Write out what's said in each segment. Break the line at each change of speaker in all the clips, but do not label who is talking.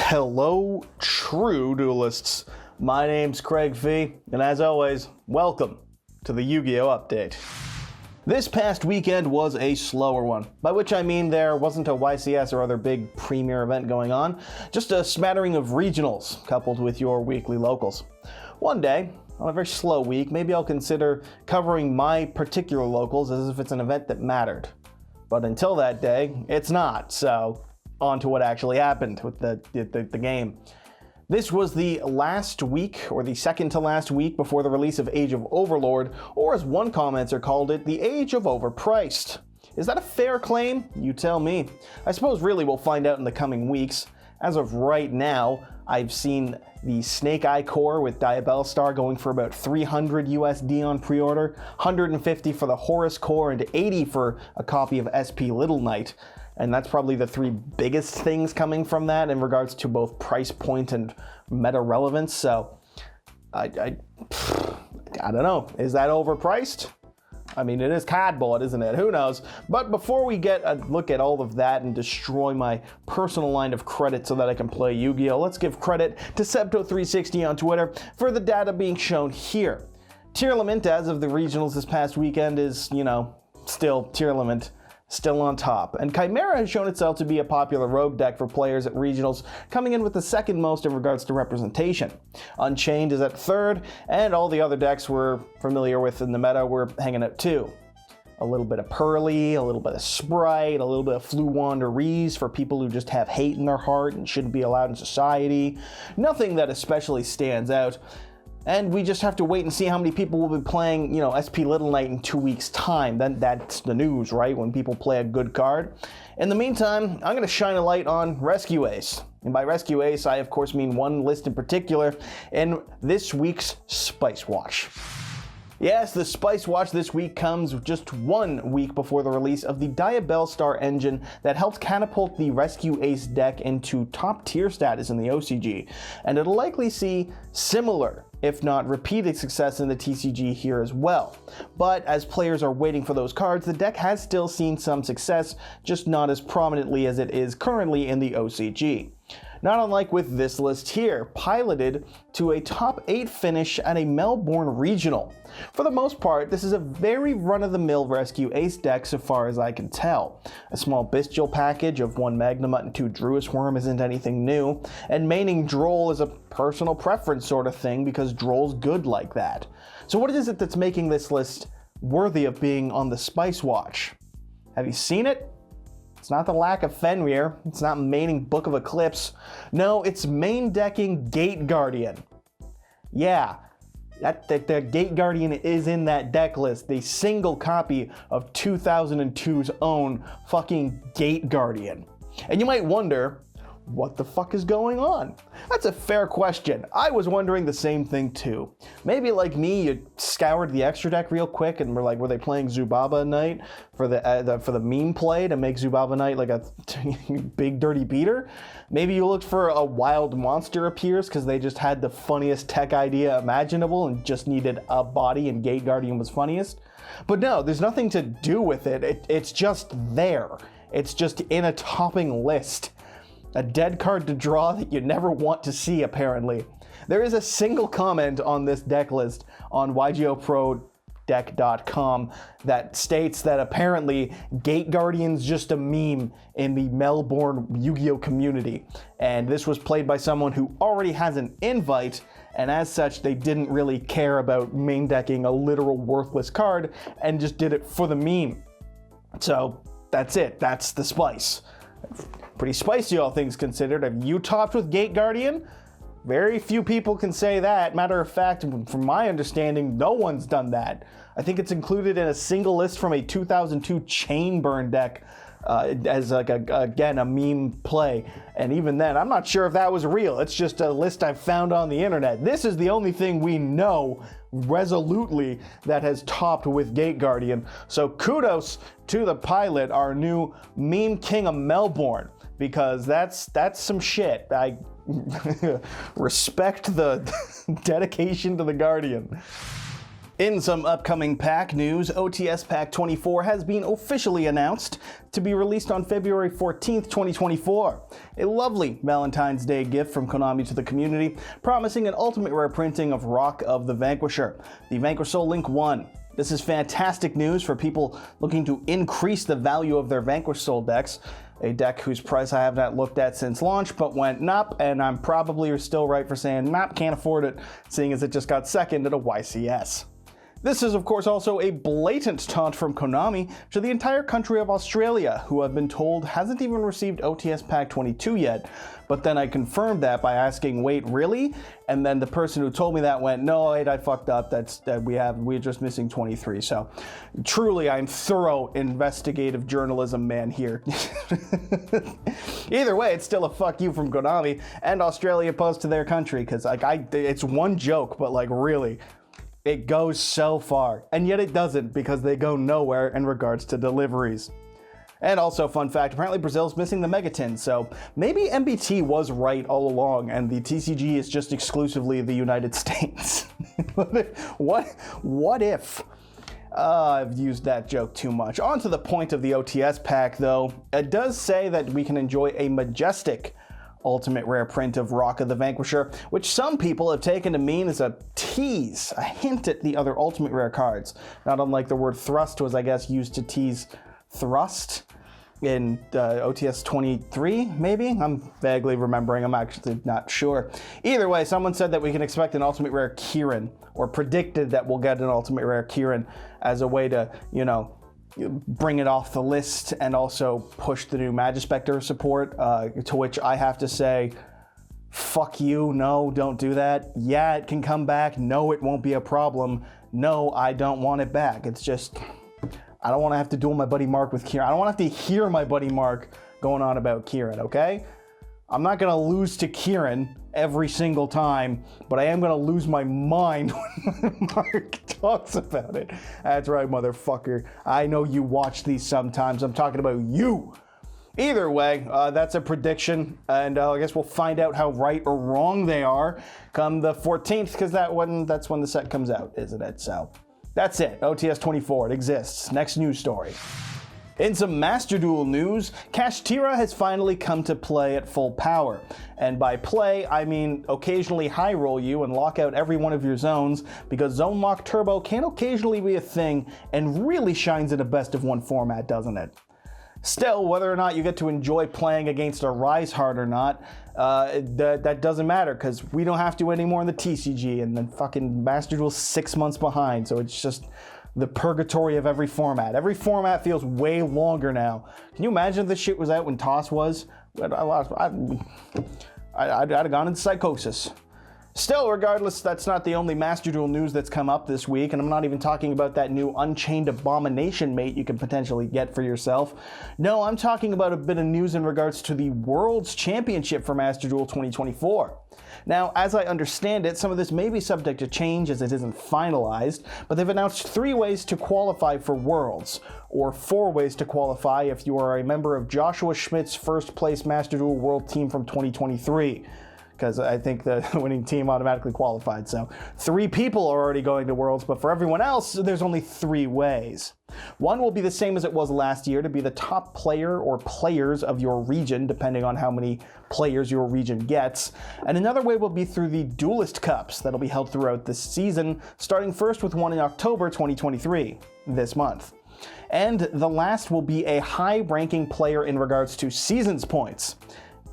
Hello, true duelists. My name's Craig Fee, and as always, welcome to the Yu-Gi-Oh! Update. This past weekend was a slower one, by which I mean there wasn't a YCS or other big premier event going on, just a smattering of regionals coupled with your weekly locals. One day, on a very slow week, maybe I'll consider covering my particular locals as if it's an event that mattered. But until that day, it's not, so on to what actually happened with the game. This was the last week, or the second to last week, before the release of Age of Overlord, or as one commenter called it, the Age of Overpriced. Is that a fair claim? You tell me. I suppose really we'll find out in the coming weeks. As of right now, I've seen the Snake Eye Core with Diabellstar going for about $300 USD on pre-order, 150 for the Horus Core, and 80 for a copy of SP Little Knight. And that's probably the three biggest things coming from that in regards to both price point and meta relevance. So I don't know. Is that overpriced? I mean, it is cardboard, isn't it? Who knows? But before we get a look at all of that and destroy my personal line of credit so that I can play Yu-Gi-Oh!, let's give credit to Septo360 on Twitter for the data being shown here. Tearlament as of the regionals this past weekend is, still Tearlament. Still on top, and Chimera has shown itself to be a popular rogue deck for players at regionals, coming in with the second most in regards to representation. Unchained is at third, and all the other decks we're familiar with in the meta were hanging out too. A little bit of Pearly, a little bit of Sprite, a little bit of Flu Wanderees for people who just have hate in their heart and shouldn't be allowed in society. Nothing that especially stands out. And we just have to wait and see how many people will be playing, SP Little Knight in 2 weeks' time. Then that's the news, right? When people play a good card. In the meantime, I'm going to shine a light on Rescue Ace. And by Rescue Ace, I of course mean one list in particular in this week's Spice Watch. Yes, the Spice Watch this week comes just 1 week before the release of the Diabellstar engine that helped catapult the Rescue Ace deck into top tier status in the OCG, and it'll likely see similar, if not repeated success in the TCG here as well. But as players are waiting for those cards, the deck has still seen some success, just not as prominently as it is currently in the OCG. Not unlike with this list here, piloted to a top 8 finish at a Melbourne regional. For the most part, this is a very run-of-the-mill Rescue Ace deck so far as I can tell. A small Bestial package of 1 Magnemite and 2 Druis Worm isn't anything new, and maining Droll is a personal preference sort of thing because Droll's good like that. So what is it that's making this list worthy of being on the Spice Watch? Have you seen it? It's not the lack of Fenrir, it's not maining Book of Eclipse. No, it's main decking Gate Guardian. Yeah, the Gate Guardian is in that deck list, the single copy of 2002's own fucking Gate Guardian. And you might wonder, what the fuck is going on? That's a fair question. I was wondering the same thing too. Maybe like me, you scoured the extra deck real quick and were they playing Zubaba Knight for the meme play to make Zubaba Knight like a big dirty beater? Maybe you looked for a wild monster appears because they just had the funniest tech idea imaginable and just needed a body and Gate Guardian was funniest. But no, there's nothing to do with it. It's just there. It's just in a topping list. A dead card to draw that you never want to see, apparently. There is a single comment on this deck list on YGOProDeck.com that states that apparently Gate Guardian's just a meme in the Melbourne Yu-Gi-Oh! Community. And this was played by someone who already has an invite, and as such, they didn't really care about main decking a literal worthless card and just did it for the meme. So that's it. That's the spice. Pretty spicy, all things considered. Have you topped with Gate Guardian? Very few people can say that. Matter of fact, from my understanding, no one's done that. I think it's included in a single list from a 2002 Chainburn deck as like again a meme play. And even then, I'm not sure if that was real. It's just a list I found on the internet. This is the only thing we know resolutely that has topped with Gate Guardian. So kudos to the pilot, our new meme king of Melbourne, because that's some shit. I respect the dedication to the Guardian. In some upcoming pack news, OTS Pack 24 has been officially announced to be released on February 14th, 2024. A lovely Valentine's Day gift from Konami to the community, promising an ultimate rare printing of Rock of the Vanquisher, the Vanquisher Link 1. This is fantastic news for people looking to increase the value of their Vanquish Soul decks, a deck whose price I have not looked at since launch, but went nop, and I'm probably still right for saying nop, can't afford it, seeing as it just got second at a YCS. This is, of course, also a blatant taunt from Konami to the entire country of Australia, who I've been told hasn't even received OTS Pack 22 yet, but then I confirmed that by asking, wait, really? And then the person who told me that went, no, wait, I fucked up, we're just missing 23. So truly, I'm thorough investigative journalism man here. Either way, it's still a fuck you from Konami and Australia Post to their country, because it's one joke, but really, it goes so far, and yet it doesn't, because they go nowhere in regards to deliveries. And also, fun fact, apparently Brazil's missing the Megatin, so maybe MBT was right all along, and the TCG is just exclusively the United States. What if? I've used that joke too much. On to the point of the OTS pack, though. It does say that we can enjoy a majestic ultimate rare print of Rock of the Vanquisher, which some people have taken to mean as a tease, a hint at the other ultimate rare cards. Not unlike the word thrust was, I guess, used to tease thrust in OTS 23, maybe? I'm vaguely remembering, I'm actually not sure. Either way, someone said that we can expect an ultimate rare Kieran, or predicted that we'll get an ultimate rare Kieran as a way to, bring it off the list and also push the new Magispector support, to which I have to say, fuck you, no, don't do that. Yeah, it can come back. No, it won't be a problem. No, I don't want it back. It's just, I don't want to have to duel my buddy Mark with Kieran. I don't want to have to hear my buddy Mark going on about Kieran, okay? I'm not going to lose to Kieran every single time, but I am going to lose my mind when Mark talks about it. That's right, motherfucker. I know you watch these sometimes. I'm talking about you. Either way, that's a prediction, and I guess we'll find out how right or wrong they are come the 14th, because that's when the set comes out, isn't it? So that's it. OTS 24, it exists. Next news story. In some Master Duel news, Kashtira has finally come to play at full power. And by play, I mean occasionally high roll you and lock out every one of your zones, because Zone Lock Turbo can occasionally be a thing and really shines in a best of one format, doesn't it? Still, whether or not you get to enjoy playing against a Rise Hard or not, that doesn't matter, because we don't have to anymore in the TCG, and then fucking Master Duel's 6 months behind, so it's just the purgatory of every format. Every format feels way longer now. Can you imagine if this shit was out when TOS was? I'd have gone into psychosis. Still, regardless, that's not the only Master Duel news that's come up this week, and I'm not even talking about that new Unchained Abomination mate you can potentially get for yourself. No, I'm talking about a bit of news in regards to the World's Championship for Master Duel 2024. Now, as I understand it, some of this may be subject to change as it isn't finalized, but they've announced 3 ways to qualify for Worlds, or 4 ways to qualify if you are a member of Joshua Schmidt's first place Master Duel World team from 2023. Because I think the winning team automatically qualified. So 3 people are already going to Worlds, but for everyone else, there's only 3 ways. One will be the same as it was last year, to be the top player or players of your region, depending on how many players your region gets. And another way will be through the Duelist Cups that'll be held throughout this season, starting first with one in October 2023, this month. And the last will be a high-ranking player in regards to Seasons points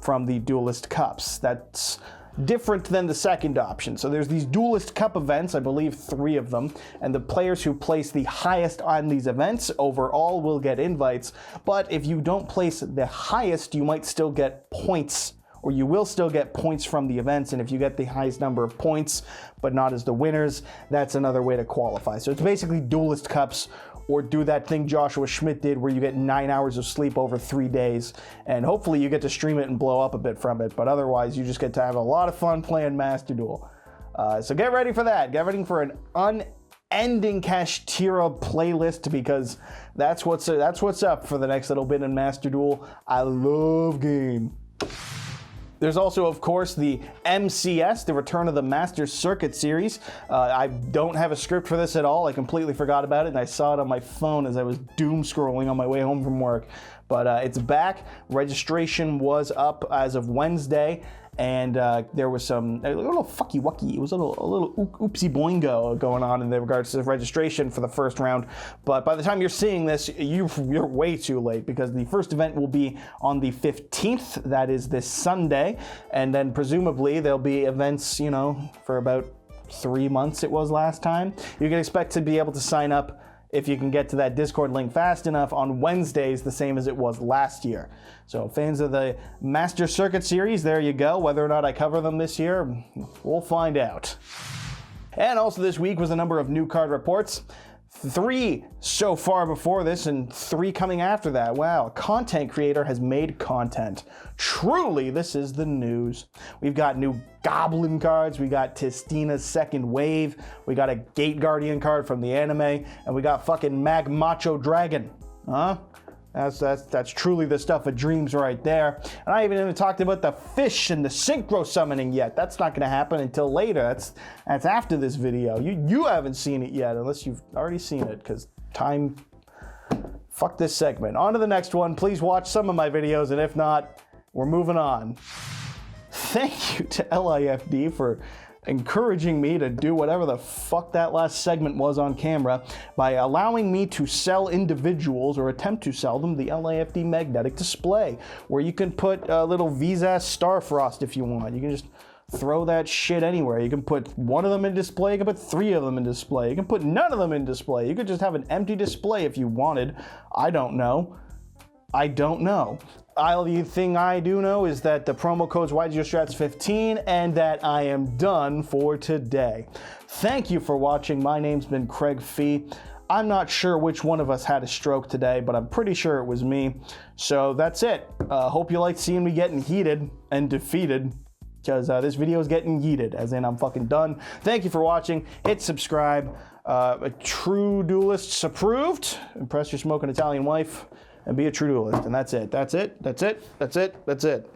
from the Duelist Cups. That's different than the second option. So there's these Duelist Cup events, I believe 3 of them, and the players who place the highest on these events overall will get invites, but if you don't place the highest, you might still get points, or you will still get points from the events, and if you get the highest number of points, but not as the winners, that's another way to qualify. So it's basically Duelist Cups, or do that thing Joshua Schmidt did where you get 9 hours of sleep over 3 days, and hopefully you get to stream it and blow up a bit from it, but otherwise you just get to have a lot of fun playing Master Duel. So get ready for that. Get ready for an unending Kashtira playlist, because that's what's up for the next little bit in Master Duel. I love game. There's also, of course, the MCS, the Return of the Master Circuit series. I don't have a script for this at all. I completely forgot about it, and I saw it on my phone as I was doom scrolling on my way home from work. But it's back. Registration was up as of Wednesday, and there was a little fucky wucky. It was a little oopsie boingo going on in regards to registration for the first round. But by the time you're seeing this, you're way too late, because the first event will be on the 15th. That is this Sunday, and then presumably there'll be events, you know, for about 3 months. It was last time. You can expect to be able to sign up, if you can get to that Discord link fast enough, on Wednesdays, the same as it was last year. So fans of the Master Circuit series, there you go. Whether or not I cover them this year, we'll find out. And also this week was a number of new card reports. 3 so far before this, and 3 coming after that. Wow, a content creator has made content. Truly, this is the news. We've got new Goblin cards, we got Tistina's Second Wave, we got a Gate Guardian card from the anime, and we got fucking Mag Macho Dragon. Huh? That's truly the stuff of dreams right there. And I haven't even talked about the fish and the synchro summoning yet. That's not gonna happen until later. That's after this video. You haven't seen it yet, unless you've already seen it, because time, fuck this segment. On to the next one. Please watch some of my videos, and if not, we're moving on. Thank you to LIFD for encouraging me to do whatever the fuck that last segment was on camera by allowing me to sell individuals, or attempt to sell them, the LIFD magnetic display, where you can put a little Visa Starfrost if you want. You can just throw that shit anywhere. You can put 1 of them in display, you can put 3 of them in display, you can put none of them in display, you could just have an empty display if you wanted. I don't know. The thing I do know is that the promo code's YGOstrats15, and that I am done for today. Thank you for watching. My name's been Craig Fee. I'm not sure which one of us had a stroke today, but I'm pretty sure it was me. So that's it. Hope you like seeing me getting heated and defeated, because this video is getting yeeted, as in I'm fucking done. Thank you for watching. Hit subscribe. A true duelist's approved. Impress your smoking Italian wife and be a true duelist. And that's it. That's it. That's it. That's it. That's it.